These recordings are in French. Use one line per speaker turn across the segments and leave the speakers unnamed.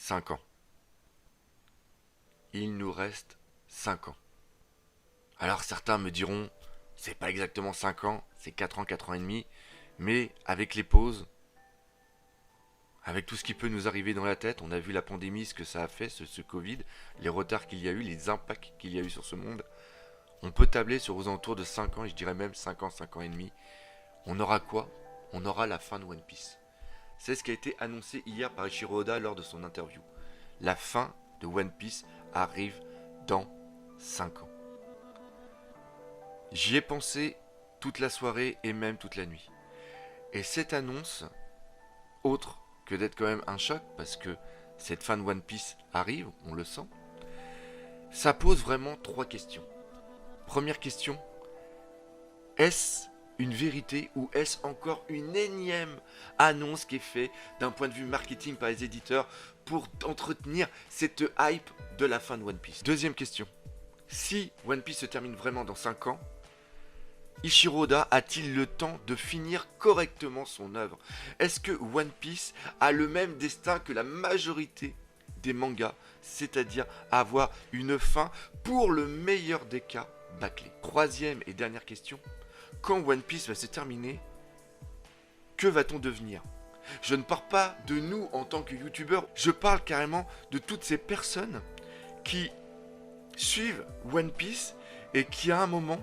5 ans. Il nous reste 5 ans. Alors certains me diront, c'est pas exactement 5 ans, c'est 4 ans et demi, mais avec les pauses, avec tout ce qui peut nous arriver dans la tête, on a vu la pandémie, ce que ça a fait, ce Covid, les retards qu'il y a eu, les impacts qu'il y a eu sur ce monde, on peut tabler sur aux alentours de 5 ans, et je dirais même 5 ans et demi. On aura quoi? On aura la fin de One Piece. C'est ce qui a été annoncé hier par Eiichiro Oda lors de son interview. La fin de One Piece arrive dans 5 ans. J'y ai pensé toute la soirée et même toute la nuit. Et cette annonce, autre que d'être quand même un choc, parce que cette fin de One Piece arrive, on le sent, ça pose vraiment 3 questions. Première question, est-ce une vérité ou est-ce encore une énième annonce qui est faite d'un point de vue marketing par les éditeurs pour entretenir cette hype de la fin de One Piece? Deuxième question, si One Piece se termine vraiment dans 5 ans, Eiichiro Oda a-t-il le temps de finir correctement son œuvre? Est-ce que One Piece a le même destin que la majorité des mangas, c'est-à-dire avoir une fin pour le meilleur des cas bâclée? Troisième et dernière question, quand One Piece va se terminer, que va-t-on devenir? Je ne parle pas de nous en tant que youtubeurs, je parle carrément de toutes ces personnes qui suivent One Piece et qui à un moment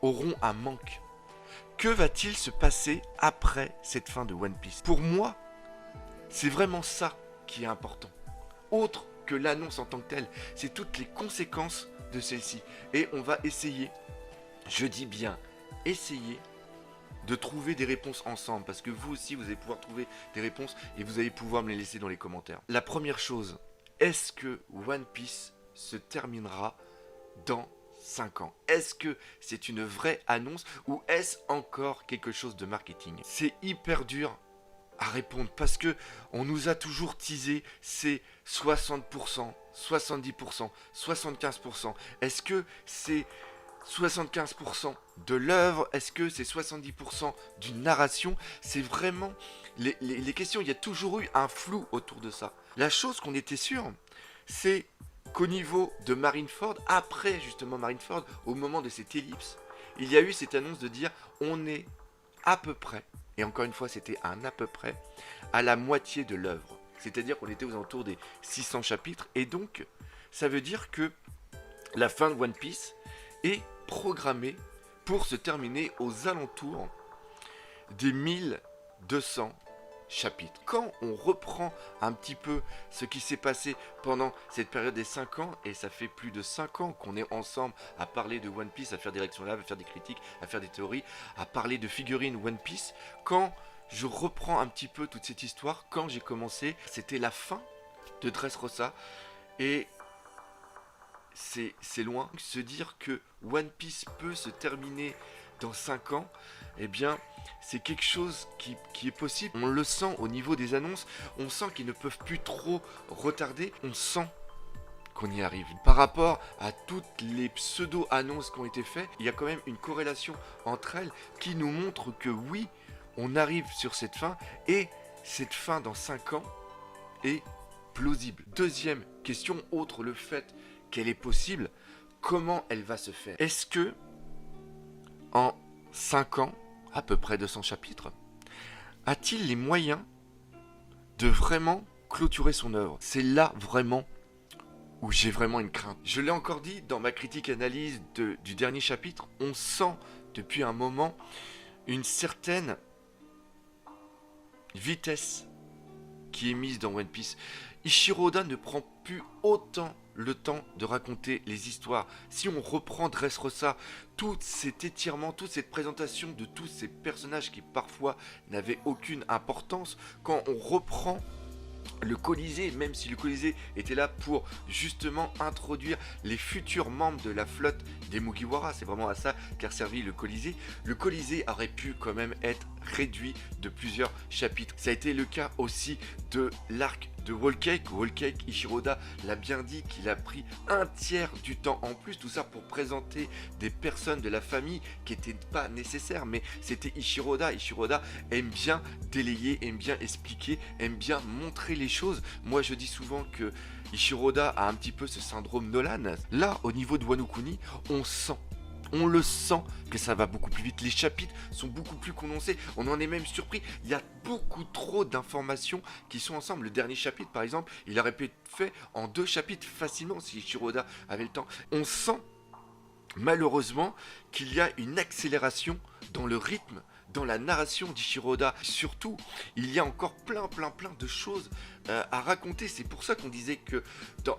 auront un manque. Que va-t-il se passer après cette fin de One Piece? Pour moi, c'est vraiment ça qui est important. Autre que l'annonce en tant que telle, c'est toutes les conséquences de celle-ci. Et on va essayer, je dis bien essayer, de trouver des réponses ensemble. Parce que vous aussi, vous allez pouvoir trouver des réponses et vous allez pouvoir me les laisser dans les commentaires. La première chose, est-ce que One Piece se terminera dans 5 ans? Est-ce que c'est une vraie annonce ou est-ce encore quelque chose de marketing? C'est hyper dur à répondre parce que on nous a toujours teasé ces 60%, 70%, 75%. Est-ce que c'est 75% de l'œuvre? Est-ce que c'est 70% d'une narration? C'est vraiment les questions, il y a toujours eu un flou autour de ça. La chose qu'on était sûr, c'est qu'au niveau de Marineford, après justement Marineford, au moment de cette ellipse, il y a eu cette annonce de dire on est à peu près, et encore une fois c'était un à peu près, à la moitié de l'œuvre. C'est-à-dire qu'on était aux alentours des 600 chapitres, et donc ça veut dire que la fin de One Piece est programmée pour se terminer aux alentours des 1200 chapitres. Quand on reprend un petit peu ce qui s'est passé pendant cette période des 5 ans, et ça fait plus de 5 ans qu'on est ensemble à parler de One Piece, à faire des réactions live, à faire des critiques, à faire des théories, à parler de figurines One Piece, quand je reprends un petit peu toute cette histoire, quand j'ai commencé, c'était la fin de Dressrosa, et c'est loin. Se dire que One Piece peut se terminer dans 5 ans, eh bien, c'est quelque chose qui est possible. On le sent au niveau des annonces, on sent qu'ils ne peuvent plus trop retarder, on sent qu'on y arrive. Par rapport à toutes les pseudo-annonces qui ont été faites, il y a quand même une corrélation entre elles qui nous montre que oui, on arrive sur cette fin, et cette fin dans 5 ans est plausible. Deuxième question, outre le fait qu'elle est possible, comment elle va se faire? Est-ce que en 5 ans, à peu près 200 chapitres, a-t-il les moyens de vraiment clôturer son œuvre? C'est là vraiment où j'ai vraiment une crainte. Je l'ai encore dit dans ma critique analyse du dernier chapitre, on sent depuis un moment une certaine vitesse qui est mise dans One Piece. Eiichiro Oda ne prend plus autant le temps de raconter les histoires. Si on reprend Dressrosa, tout cet étirement, toute cette présentation de tous ces personnages qui parfois n'avaient aucune importance, quand on reprend le Colisée, même si le Colisée était là pour justement introduire les futurs membres de la flotte des Mugiwara, c'est vraiment à ça qu'a servi le Colisée aurait pu quand même être réduit de plusieurs chapitres. Ça a été le cas aussi de l'arc de Whole Cake. Whole Cake, Ishiroda l'a bien dit qu'il a pris un tiers du temps en plus, tout ça pour présenter des personnes de la famille qui n'étaient pas nécessaires, mais c'était Ishiroda. Ishiroda aime bien délayer, aime bien expliquer, aime bien montrer les choses. Moi je dis souvent que Ishiroda a un petit peu ce syndrome Nolan. Là, au niveau de Wano Kuni, on le sent que ça va beaucoup plus vite. Les chapitres sont beaucoup plus condensés. On en est même surpris. Il y a beaucoup trop d'informations qui sont ensemble. Le dernier chapitre, par exemple, il aurait pu être fait en 2 chapitres facilement si Ishiroda avait le temps. On sent malheureusement qu'il y a une accélération dans le rythme, dans la narration d'Ishiroda. Surtout, il y a encore plein de choses à raconter. C'est pour ça qu'on disait que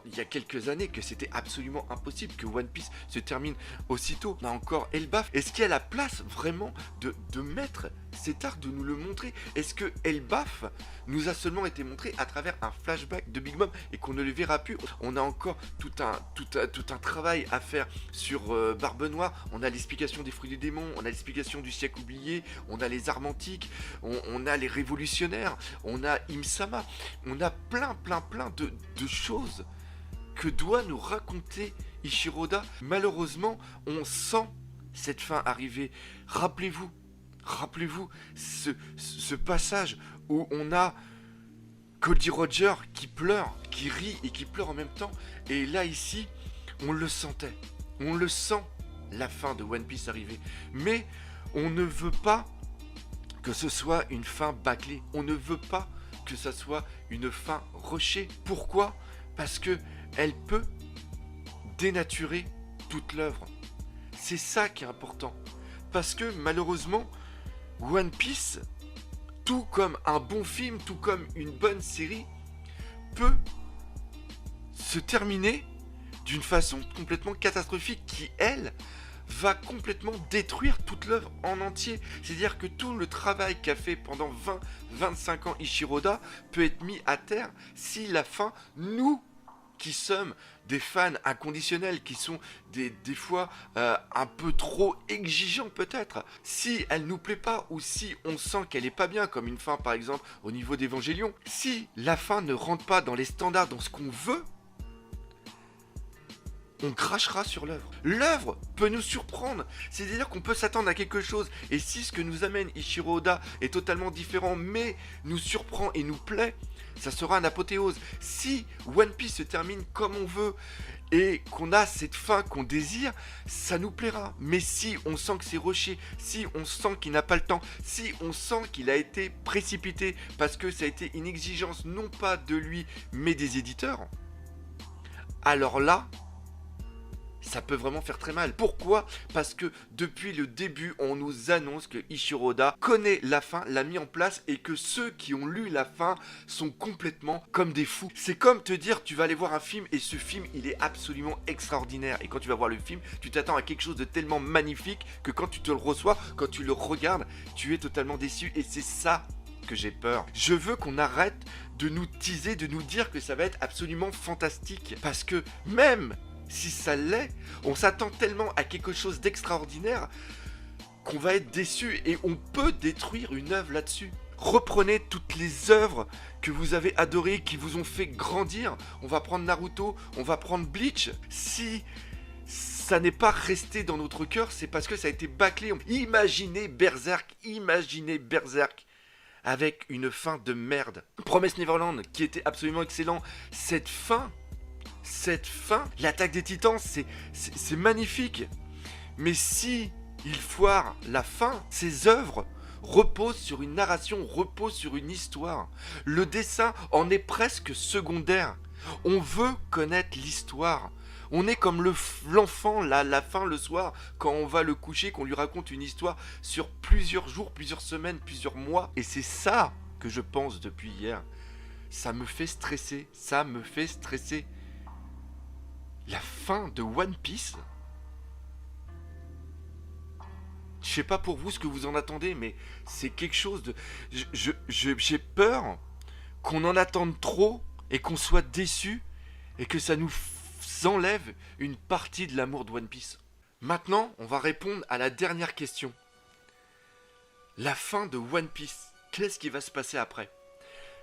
il y a quelques années que c'était absolument impossible que One Piece se termine aussitôt. On a encore Elbaf. Est-ce qu'il y a la place vraiment de mettre cet arc, de nous le montrer? Est-ce que Elbaf nous a seulement été montré à travers un flashback de Big Mom et qu'on ne le verra plus? On a encore tout un travail à faire sur Barbe Noire. On a l'explication des fruits des démons, on a l'explication du siècle oublié, on a les armes antiques, on a les révolutionnaires, on a Im-sama, on a plein de choses que doit nous raconter Ishiroda. Malheureusement, on sent cette fin arriver. Rappelez-vous ce passage où on a Goldie Roger qui pleure, qui rit et qui pleure en même temps. Et là, ici, on le sentait. On le sent, la fin de One Piece arriver. Mais on ne veut pas que ce soit une fin bâclée. On ne veut pas que ça soit une fin rushée. Pourquoi? Parce que elle peut dénaturer toute l'œuvre. C'est ça qui est important. Parce que malheureusement, One Piece, tout comme un bon film, tout comme une bonne série, peut se terminer d'une façon complètement catastrophique qui, elle, va complètement détruire toute l'œuvre en entier. C'est-à-dire que tout le travail qu'a fait pendant 20-25 ans Ishiroda peut être mis à terre si la fin, nous qui sommes des fans inconditionnels, qui sont des fois un peu trop exigeants peut-être, si elle nous plaît pas ou si on sent qu'elle est pas bien, comme une fin par exemple au niveau d'Evangelion, si la fin ne rentre pas dans les standards, dans ce qu'on veut, on crachera sur l'œuvre. L'œuvre peut nous surprendre, c'est-à-dire qu'on peut s'attendre à quelque chose, et si ce que nous amène Ichiro Oda est totalement différent, mais nous surprend et nous plaît, ça sera un apothéose. Si One Piece se termine comme on veut, et qu'on a cette fin qu'on désire, ça nous plaira. Mais si on sent que c'est rushé, si on sent qu'il n'a pas le temps, si on sent qu'il a été précipité, parce que ça a été une exigence non pas de lui, mais des éditeurs, alors là, ça peut vraiment faire très mal. Pourquoi? Parce que depuis le début, on nous annonce que Ichiro Oda connaît la fin, l'a mis en place, et que ceux qui ont lu la fin sont complètement comme des fous. C'est comme te dire, tu vas aller voir un film, et ce film, il est absolument extraordinaire. Et quand tu vas voir le film, tu t'attends à quelque chose de tellement magnifique que quand tu te le reçois, quand tu le regardes, tu es totalement déçu. Et c'est ça que j'ai peur. Je veux qu'on arrête de nous teaser, de nous dire que ça va être absolument fantastique. Parce que même si ça l'est, on s'attend tellement à quelque chose d'extraordinaire qu'on va être déçu, et on peut détruire une œuvre là-dessus. Reprenez toutes les œuvres que vous avez adorées, qui vous ont fait grandir. On va prendre Naruto, on va prendre Bleach. Si ça n'est pas resté dans notre cœur, c'est parce que ça a été bâclé. Imaginez Berserk avec une fin de merde. Promise Neverland, qui était absolument excellent. Cette fin, l'attaque des titans, c'est magnifique. Mais si il foire la fin, ces œuvres reposent sur une narration, reposent sur une histoire. Le dessin en est presque secondaire. On veut connaître l'histoire. On est comme l'enfant, la fin le soir, quand on va le coucher, qu'on lui raconte une histoire sur plusieurs jours, plusieurs semaines, plusieurs mois. Et c'est ça que je pense depuis hier. Ça me fait stresser, La fin de One Piece, je sais pas pour vous ce que vous en attendez, mais c'est quelque chose de... J'ai peur qu'on en attende trop et qu'on soit déçu et que ça nous enlève une partie de l'amour de One Piece. Maintenant, on va répondre à la dernière question. La fin de One Piece, qu'est-ce qui va se passer après?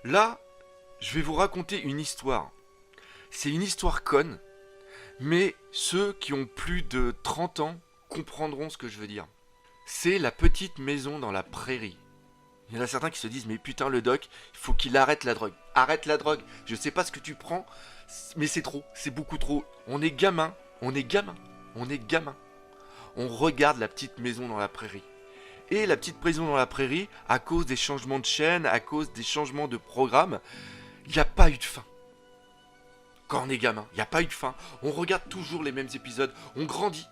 Là, je vais vous raconter une histoire. C'est une histoire conne, mais ceux qui ont plus de 30 ans comprendront ce que je veux dire. C'est la petite maison dans la prairie. Il y en a certains qui se disent, mais putain le doc, il faut qu'il arrête la drogue. Arrête la drogue, je sais pas ce que tu prends, mais c'est trop, c'est beaucoup trop. On est gamin, on est gamin, on est gamin. On regarde la petite maison dans la prairie. Et la petite maison dans la prairie, à cause des changements de chaîne, à cause des changements de programme, il n'y a pas eu de fin. Quand on est gamin, il n'y a pas eu de fin. On regarde toujours les mêmes épisodes, on grandit.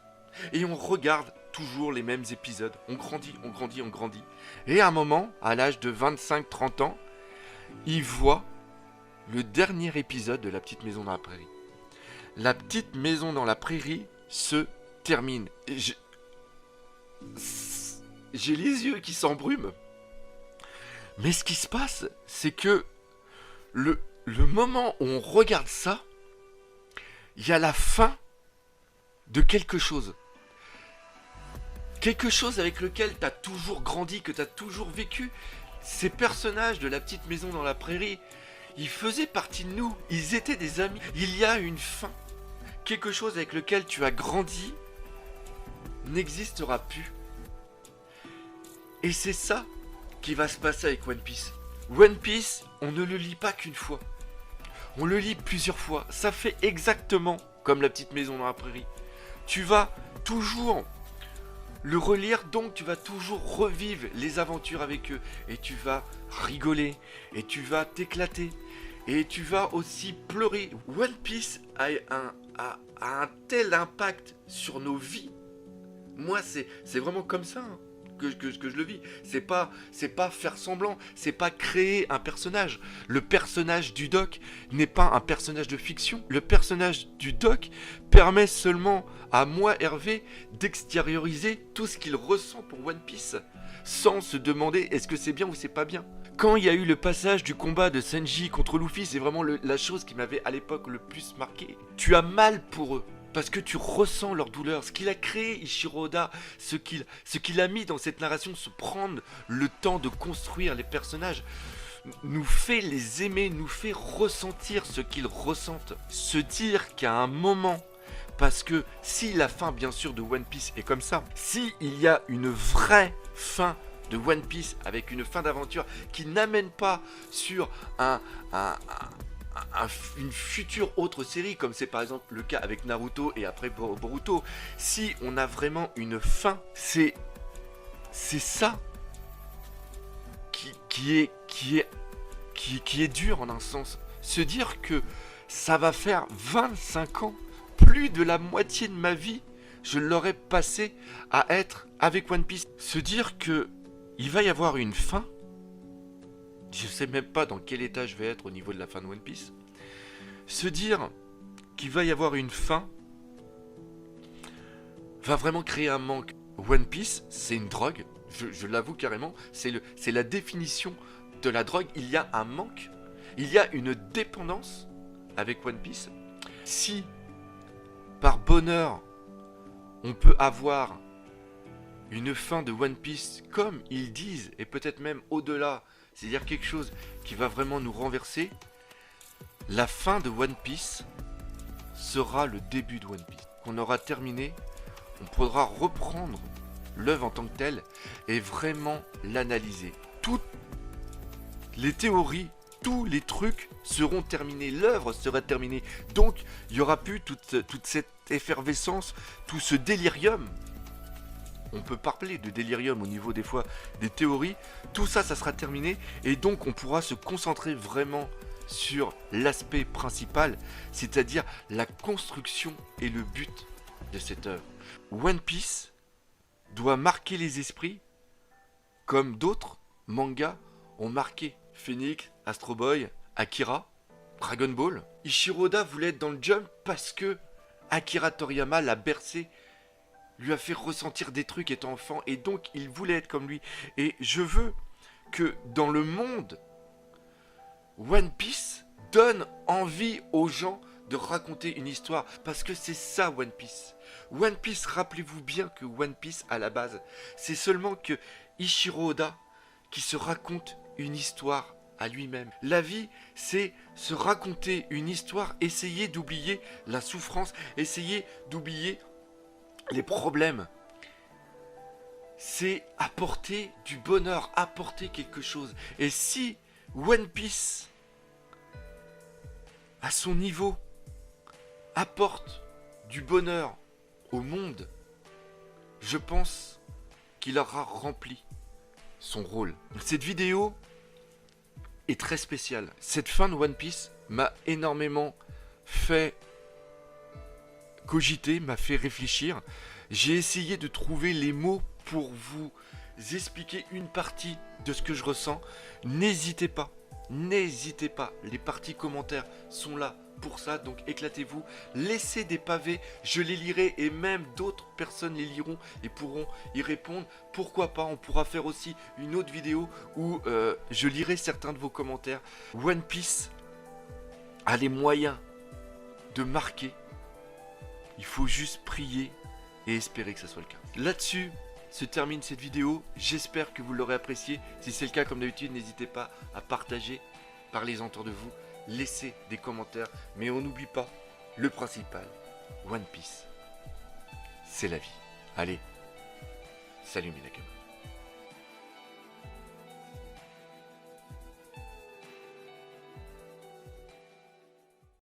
Et on regarde toujours les mêmes épisodes. On grandit, on grandit, on grandit. Et à un moment, à l'âge de 25-30 ans, il voit le dernier épisode de La Petite Maison dans la Prairie. La Petite Maison dans la Prairie se termine. Et j'ai les yeux qui s'embrument. Mais ce qui se passe, c'est que le moment où on regarde ça, il y a la fin de quelque chose. Quelque chose avec lequel tu as toujours grandi, que tu as toujours vécu. Ces personnages de La Petite Maison dans la Prairie, ils faisaient partie de nous. Ils étaient des amis. Il y a une fin. Quelque chose avec lequel tu as grandi n'existera plus. Et c'est ça qui va se passer avec One Piece. One Piece, on ne le lit pas qu'une fois. On le lit plusieurs fois. Ça fait exactement comme La Petite Maison dans la Prairie. Tu vas toujours le relire, donc tu vas toujours revivre les aventures avec eux. Et tu vas rigoler. Et tu vas t'éclater. Et tu vas aussi pleurer. One Piece a un tel impact sur nos vies. Moi, c'est vraiment comme ça que je le vis. C'est pas faire semblant. C'est pas créer un personnage. Le personnage du doc n'est pas un personnage de fiction. Le personnage du doc permet seulement à moi, Hervé, d'extérioriser tout ce qu'il ressent pour One Piece, sans se demander est-ce que c'est bien ou c'est pas bien. Quand il y a eu le passage du combat de Sanji contre Luffy, c'est vraiment la chose qui m'avait à l'époque le plus marqué. Tu as mal pour eux. Parce que tu ressens leur douleur. Ce qu'il a créé, Ichiro Oda, ce qu'il a mis dans cette narration, se prendre le temps de construire les personnages, nous fait les aimer, nous fait ressentir ce qu'ils ressentent. Se dire qu'à un moment, parce que si la fin bien sûr de One Piece est comme ça, si il y a une vraie fin de One Piece avec une fin d'aventure qui n'amène pas sur une future autre série, comme c'est par exemple le cas avec Naruto et après Boruto, si on a vraiment une fin, c'est ça qui est dur en un sens. Se dire que ça va faire 25 ans, plus de la moitié de ma vie, je l'aurais passé à être avec One Piece. Se dire que il va y avoir une fin. Je sais même pas dans quel état je vais être au niveau de la fin de One Piece. Se dire qu'il va y avoir une fin va vraiment créer un manque. One Piece, c'est une drogue. Je l'avoue carrément. C'est la définition de la drogue. Il y a un manque. Il y a une dépendance avec One Piece. Si, par bonheur, on peut avoir une fin de One Piece comme ils disent, et peut-être même au-delà, c'est-à-dire quelque chose qui va vraiment nous renverser, la fin de One Piece sera le début de One Piece. On aura terminé, on pourra reprendre l'œuvre en tant que telle et vraiment l'analyser. Toutes les théories, tous les trucs seront terminés, l'œuvre sera terminée. Donc il n'y aura plus toute cette effervescence, tout ce délirium. On peut parler de délirium au niveau des fois des théories. Tout ça, ça sera terminé. Et donc on pourra se concentrer vraiment sur l'aspect principal, c'est-à-dire la construction et le but de cette œuvre. One Piece doit marquer les esprits comme d'autres mangas ont marqué. Phoenix, Astro Boy, Akira, Dragon Ball. Ichiro Oda voulait être dans le Jump parce que Akira Toriyama l'a bercé, lui a fait ressentir des trucs étant enfant, et donc il voulait être comme lui. Et je veux que dans le monde, One Piece donne envie aux gens de raconter une histoire, parce que c'est ça One Piece. One Piece, rappelez-vous bien que One Piece à la base, c'est seulement que Ichiro Oda qui se raconte une histoire à lui-même. La vie, c'est se raconter une histoire, essayer d'oublier la souffrance, essayer d'oublier les problèmes. C'est apporter du bonheur, apporter quelque chose. Et si One Piece, à son niveau, apporte du bonheur au monde, je pense qu'il aura rempli son rôle. Cette vidéo est très spéciale. Cette fin de One Piece m'a énormément fait cogiter, m'a fait réfléchir. J'ai essayé de trouver les mots pour vous expliquer une partie de ce que je ressens. N'hésitez pas, les parties commentaires sont là pour ça, donc éclatez-vous, laissez des pavés, je les lirai et même d'autres personnes les liront et pourront y répondre. Pourquoi pas, on pourra faire aussi une autre vidéo où je lirai certains de vos commentaires. One Piece a les moyens de marquer, il faut juste prier et espérer que ça soit le cas. Là-dessus se termine cette vidéo, j'espère que vous l'aurez appréciée. Si c'est le cas, comme d'habitude, n'hésitez pas à partager, parlez-en autour de vous, laissez des commentaires, mais on n'oublie pas le principal, One Piece, c'est la vie. Allez, salut mes Nakamas.